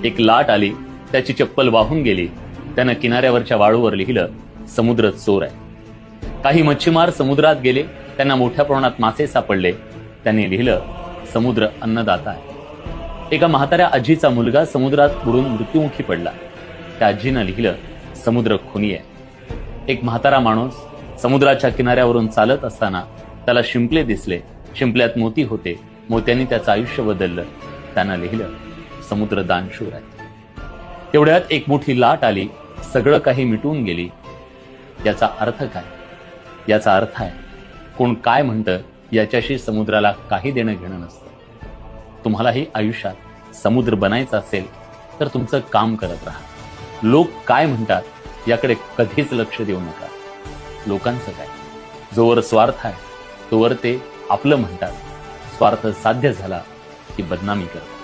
एक लाट आली, त्याची चप्पल वाहून गेली. त्यानं किनाऱ्यावरच्या वाळूवर लिहिलं, समुद्र चोर आहे. काही मच्छीमार समुद्रात गेले, त्यांना मोठ्या प्रमाणात मासे सापडले. त्यांनी लिहिलं, समुद्र अन्नदाता आहे. एका म्हाताऱ्या आजीचा मुलगा समुद्रात बुडून मृत्युमुखी पडला. त्या आजीनं लिहिलं, समुद्र खुनी आहे. एक म्हातारा माणूस समुद्राच्या किनाऱ्यावरून चालत असताना त्याला शिंपले दिसले. शिंपल्यात मोती होते. मोत्यांनी त्याचं आयुष्य बदललं. त्यानं लिहिलं, समुद्र दानशूर आहे. तेवढ्यात एक मोठी लाट आली, सगळं काही मिटून गेली. याचा अर्थ काय? याचा अर्थ आहे, कोण काय म्हणतं याच्याशी समुद्राला काही देणं घेणं नसतं. तुम्हालाही आयुष्यात समुद्र बनायचं असेल तर तुमचं काम करत राहा. लोक काय म्हणतात याकडे कधीच लक्ष देऊ नका. लोकांचं काय, जोवर स्वार्थ आहे तोवर ते आपलं म्हणतात. स्वार्थ साध्य झाला की बदनामी करतात.